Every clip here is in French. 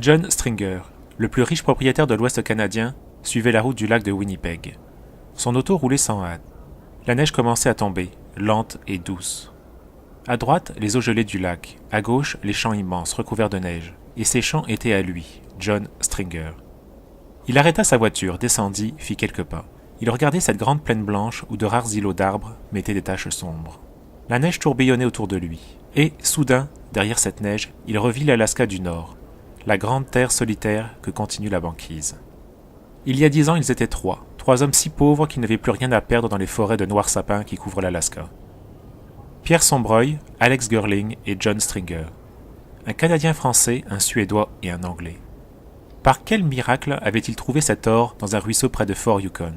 John Stringer, le plus riche propriétaire de l'Ouest canadien, suivait la route du lac de Winnipeg. Son auto roulait sans hâte. La neige commençait à tomber, lente et douce. À droite, les eaux gelées du lac. À gauche, les champs immenses, recouverts de neige. Et ces champs étaient à lui, John Stringer. Il arrêta sa voiture, descendit, fit quelques pas. Il regardait cette grande plaine blanche où de rares îlots d'arbres mettaient des taches sombres. La neige tourbillonnait autour de lui. Et, soudain, derrière cette neige, il revit l'Alaska du Nord, la grande terre solitaire que continue la banquise. Il y a 10 ans, ils étaient trois hommes si pauvres qu'ils n'avaient plus rien à perdre dans les forêts de noirs sapins qui couvrent l'Alaska. Pierre Sombreuil, Alex Girling et John Stringer. Un Canadien français, un Suédois et un Anglais. Par quel miracle avaient-ils trouvé cet or dans un ruisseau près de Fort Yukon?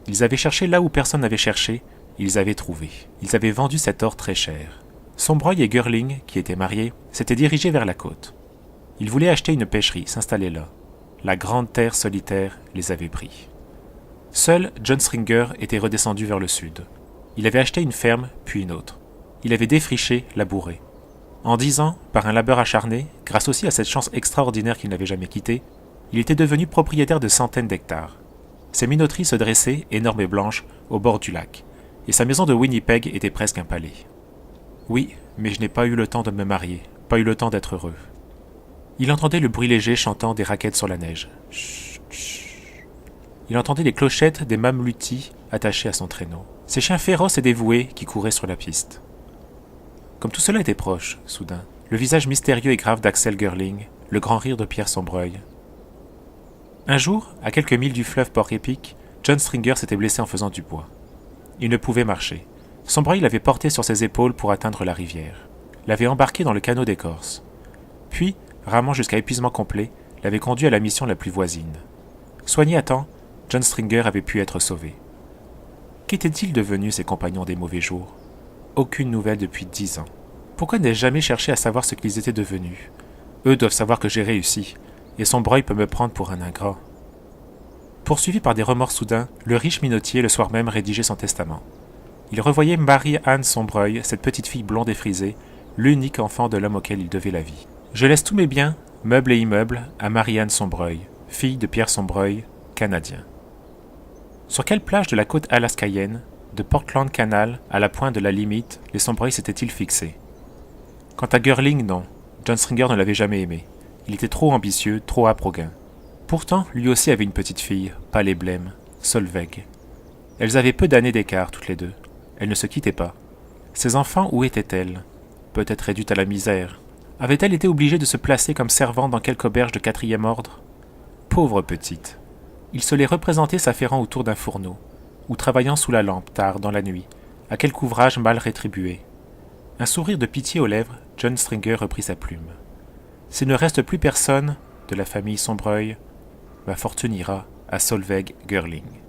Ils avaient cherché là où personne n'avait cherché, et ils avaient trouvé. Ils avaient vendu cet or très cher. Sombreuil et Girling, qui étaient mariés, s'étaient dirigés vers la côte. Ils voulaient acheter une pêcherie, s'installer là. La grande terre solitaire les avait pris. Seul John Stringer était redescendu vers le sud. Il avait acheté une ferme, puis une autre. Il avait défriché, labouré. En 10 ans, par un labeur acharné, grâce aussi à cette chance extraordinaire qu'il n'avait jamais quittée, il était devenu propriétaire de centaines d'hectares. Ses minoteries se dressaient, énormes et blanches, au bord du lac, et sa maison de Winnipeg était presque un palais. Oui, mais je n'ai pas eu le temps de me marier, pas eu le temps d'être heureux. Il entendait le bruit léger chantant des raquettes sur la neige. Chut, chut. Il entendait les clochettes des mamelutis attachés à son traîneau. Ces chiens féroces et dévoués qui couraient sur la piste. Comme tout cela était proche, soudain, le visage mystérieux et grave d'Axel Girling, le grand rire de Pierre Sombreuil. Un jour, à quelques milles du fleuve Port-Épic, John Stringer s'était blessé en faisant du bois. Il ne pouvait marcher. Sombreuil l'avait porté sur ses épaules pour atteindre la rivière. L'avait embarqué dans le canot d'écorce. Puis, ramant jusqu'à épuisement complet, l'avait conduit à la mission la plus voisine. Soigné à temps, John Stringer avait pu être sauvé. Qu'étaient-ils devenus, ces compagnons des mauvais jours? Aucune nouvelle depuis 10 ans. Pourquoi n'ai-je jamais cherché à savoir ce qu'ils étaient devenus? Eux doivent savoir que j'ai réussi, et Sombreuil peut me prendre pour un ingrat. Poursuivi par des remords soudains, le riche minotier le soir même rédigeait son testament. Il revoyait Marie-Anne Sombreuil, cette petite fille blonde et frisée, l'unique enfant de l'homme auquel il devait la vie. Je laisse tous mes biens, meubles et immeubles, à Marie-Anne Sombreuil, fille de Pierre Sombreuil, Canadien. Sur quelle plage de la côte alaskaïenne, de Portland Canal à la pointe de la limite, les Sombreuil s'étaient-ils fixés? Quant à Girling, non. John Stringer ne l'avait jamais aimé. Il était trop ambitieux, trop âpre au gain. Pourtant, lui aussi avait une petite fille, pâle et blême, Solveig. Elles avaient peu d'années d'écart, toutes les deux. Elles ne se quittaient pas. Ses enfants, où étaient-elles? Peut-être réduites à la misère. Avait-elle été obligée de se placer comme servante dans quelque auberge de 4e ordre? Pauvre petite. Il se les représentait s'affairant autour d'un fourneau, ou travaillant sous la lampe tard dans la nuit, à quelque ouvrage mal rétribué. Un sourire de pitié aux lèvres, John Stringer reprit sa plume. S'il ne reste plus personne de la famille Sombreuil, ma fortune ira à Solveig Girling.